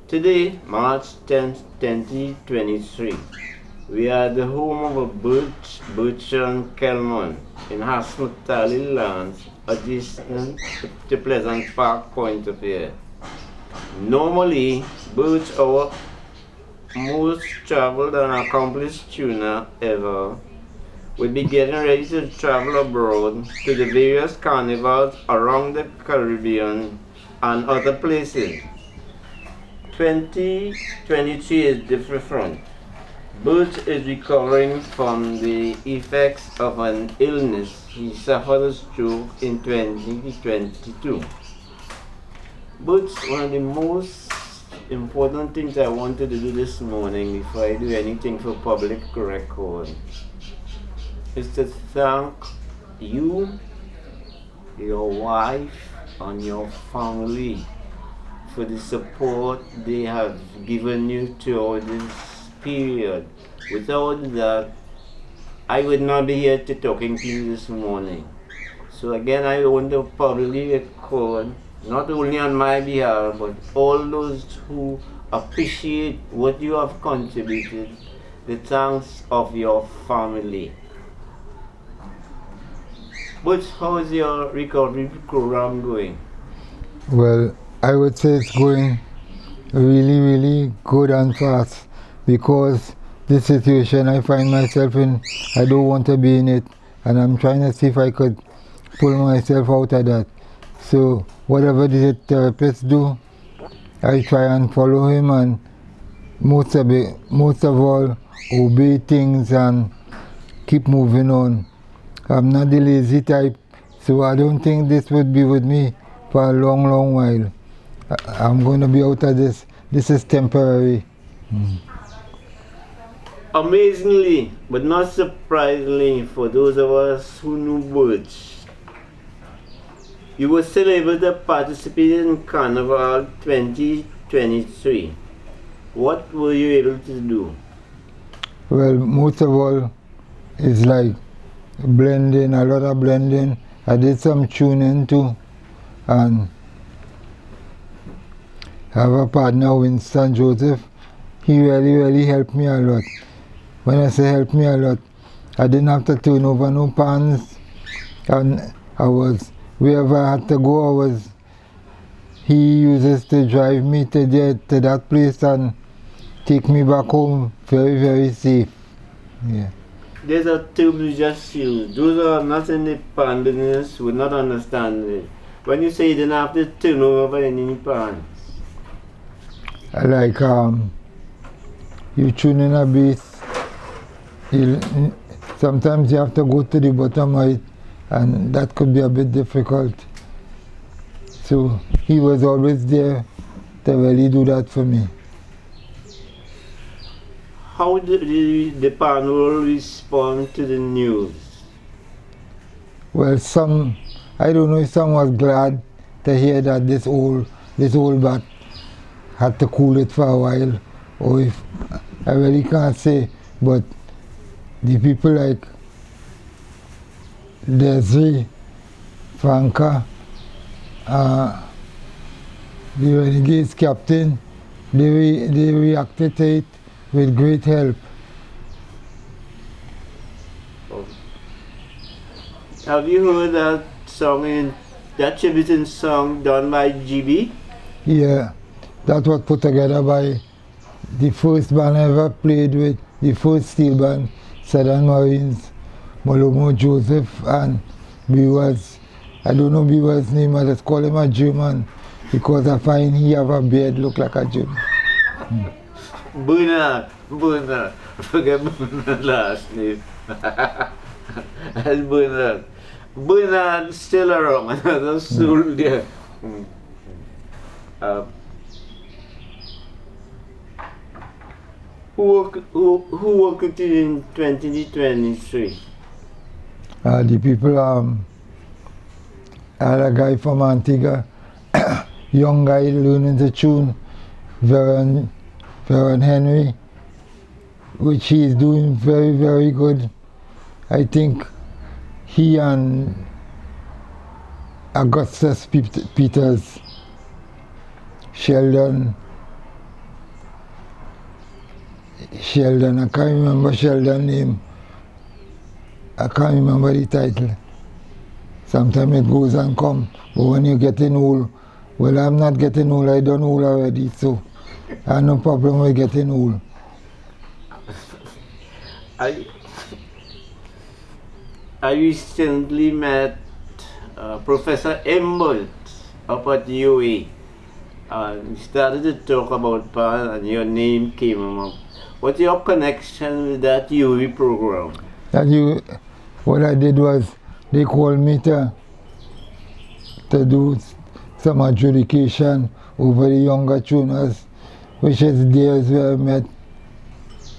Today, March 10th, 2023, we are at the home of a Birch and Kelman in Hospitality Lands, adjacent to Pleasant Park Point of View. Normally, Birch, our most traveled and accomplished tuner ever, will be getting ready to travel abroad to the various carnivals around the Caribbean and other places. 2023 is different. Birch is recovering from the effects of an illness. He suffered a stroke in 2022. But one of the most important things I wanted to do this morning before I do anything for public record is to thank you, your wife, and your family for the support they have given you throughout this period. Without that, I would not be here to talking to you this morning. So again, I want to publicly record, not only on my behalf, but all those who appreciate what you have contributed, the thanks of your family. But how is your recovery program going? Well, I would say it's going really, really good and fast because this situation I find myself in, I don't want to be in it, and I'm trying to see if I could pull myself out of that. So whatever the therapist do, I try and follow him, and most of all, obey things and keep moving on. I'm not the lazy type, so I don't think this would be with me for a long, long while. I'm going to be out of this. This is temporary. Amazingly, but not surprisingly for those of us who knew Birch, you were still able to participate in Carnival 2023. What were you able to do? Well, most of all, it's like blending, a lot of blending. I did some tuning too, and I have a partner, Winston Joseph. He really helped me a lot. When I say helped me a lot, I didn't have to turn over no pans, and I was, wherever I had to go, he uses to drive me to that place and take me back home very safe. Yeah. There's a term you just used. Those are not in the pan business would not understand it. When you say you didn't have to turn over any pans. Like you tune in a bass, sometimes you have to go to the bottom of it, and that could be a bit difficult. So he was always there to really do that for me. How did the panel respond to the news? Well, I don't know if some was glad to hear that this old bat had to cool it for a while, or if, I really can't say, but the people like Desiree, Franca, the Renegades captain, they reacted to it with great help. Have you heard that song, that tribute song done by GB? Yeah, that was put together by the first band I ever played with, the first steel band, Southern Marines, Molomo Joseph, and Bewers. I don't know Bewers' name, I just call him a German because I find he have a beard look like a German. Bernard, forget Bernard's last name. That's Bernard. Bernard still around, another soul there. Who worked with you in 2023? The people, I had a guy from Antigua, young guy learning to tune, Veron Henry, which he is doing very good. I think he and Augustus Peters, Sheldon, Sheldon. I can't remember Sheldon's name. I can't remember the title. Sometimes it goes and comes. But when you're getting old, well, I'm not getting old, I done old already, so I have no problem with getting old. I recently met Professor Embert up at UA. We started to talk about Pan and your name came up. What's your connection with that UA program? What I did was they called me to do some adjudication over the younger tuners, which is there where I met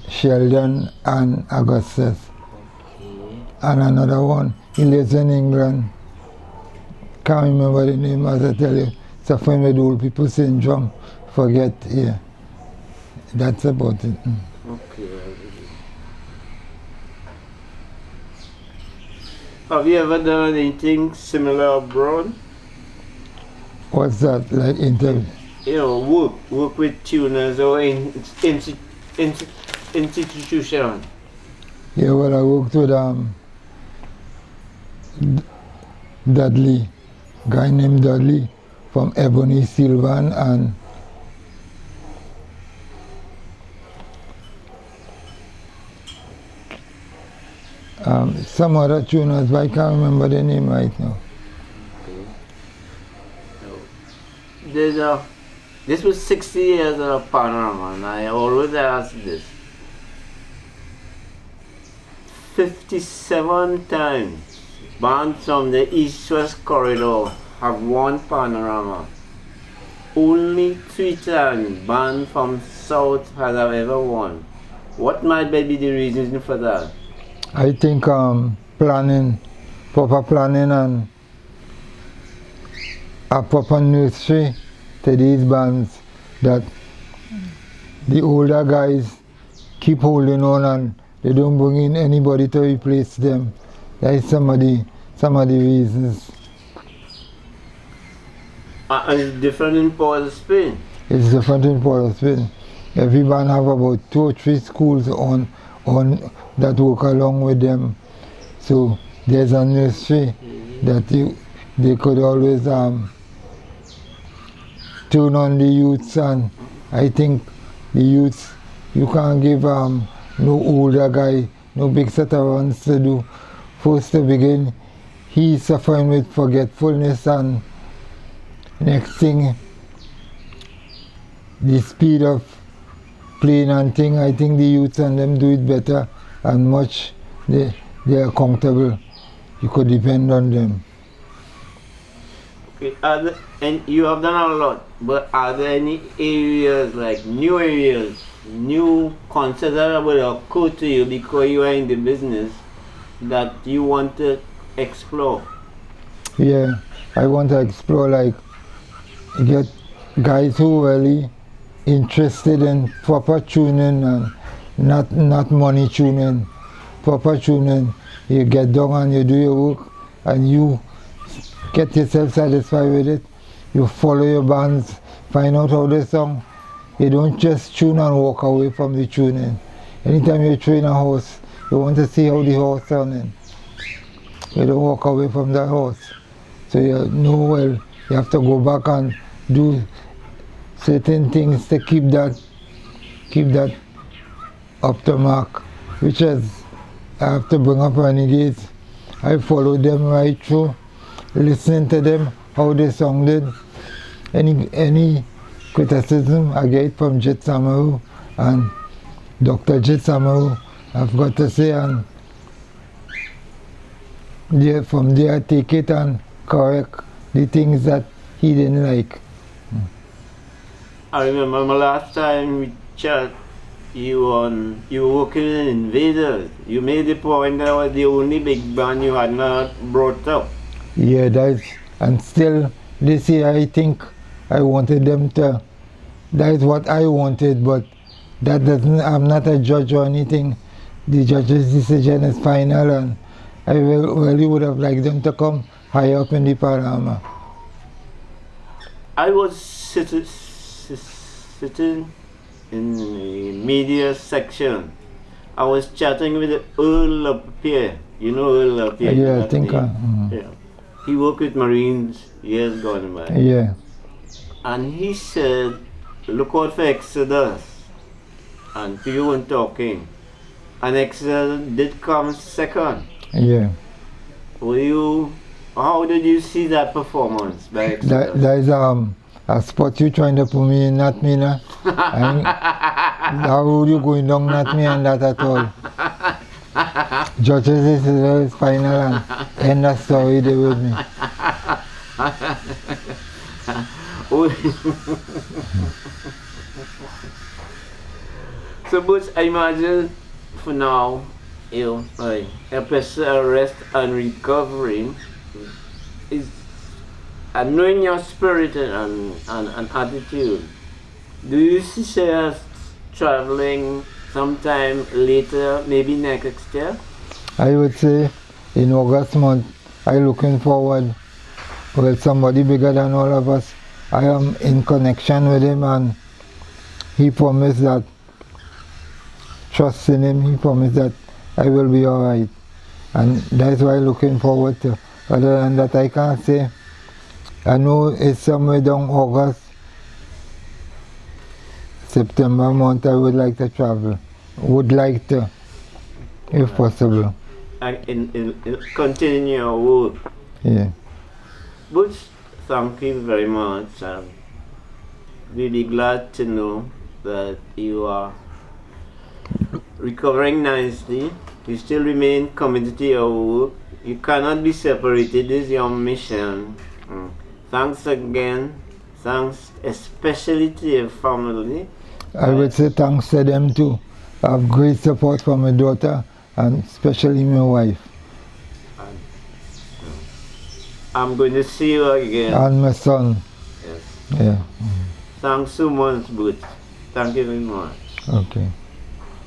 Sheldon and Augustus. And another one, he lives in England. Can't remember the name, as I tell you. Suffering with old people syndrome. Forget, yeah. That's about it. Okay. Have you ever done anything similar abroad? What's that, like interview? You know, work with tuners or institution. Yeah, well, I worked with Dudley, guy named Dudley from Ebony Sylvan, and some other tuners, but I can't remember the name right now. This was 60 years of Panorama, and I always ask this. 57 times bands from the East-West corridor have won Panorama. Only 3 times bands from South have ever won. What might be the reason for that? I think planning, proper planning and a proper nursery to these bands, that the older guys keep holding on and they don't bring in anybody to replace them. That is some of the reasons. And it's different in Port of Spain. It's different in Port of Spain. Every band have about 2 or 3 schools on that work along with them. So there's a nursery that they could always turn on the youths, and I think the youths, you can't give no older guy no big set of runs to do. First to begin, he's suffering with forgetfulness, and next thing, the speed of playing and thing, I think the youths and them do it better, and much they are comfortable. You could depend on them. Okay, and you have done a lot, but are there any areas, like new areas, new concepts that will occur to you because you are in the business that you want to explore? Yeah, I want to explore, like, get guys who really interested in proper tuning and not money tuning, proper tuning. You get down and you do your work and you get yourself satisfied with it. You follow your bands, find out how they song. You don't just tune and walk away from the tuning. Anytime you train a horse, you want to see how the horse sounding. You don't walk away from that horse. So you know, well, you have to go back and do certain things to keep that up to mark, which is, I have to bring up Renegades. I follow them right through, listening to them, how they sounded. Any criticism I get from Jit Samaru and Dr. Jit Samaru, I've got to say, and from there I take it and correct the things that he didn't like. I remember my last time we chat, you were working in Invaders. You made the point that was the only big band you had not brought up. Yeah, and still this year I think I wanted them to, that is what I wanted, but that doesn't, I'm not a judge or anything. The judge's decision is final, and I really would have liked them to come higher up in the panorama. I was sitting in the media section. I was chatting with Earl Lapierre. You know Earl Lapierre? Yeah, I think. Yeah. He worked with Marines years gone by. Yeah. And he said, look out for Exodus. And people weren't talking. And Exodus did come second. Yeah. How did you see that performance by Exodus? That is a spot you trying to put me in, not me, nah. How would you going down, not me, and that at all. Judges is final and end the story there with me. So, but I imagine for now, a person arrest and recovery is and knowing your spirit and attitude. Do you see yourself traveling sometime later, maybe next year? I would say in August month, I'm looking forward with somebody bigger than all of us. I am in connection with him and he promised that, trust in him, he promised that I will be alright. And that's why I'm looking forward to. Other than that, I can't say. I know it's somewhere down August, September month I would like to travel. Would like to, if possible. And continue your work. Yeah. But thank you very much. I'm really glad to know that you are recovering nicely. You still remain committed to your work. You cannot be separated. This is your mission. Thanks again. Thanks especially to your family. I would say thanks to them too. I have great support from my daughter and especially my wife. I'm going to see you again. And my son. Yes. Yeah. Thanks so much, Butch. Thank you very much. Okay.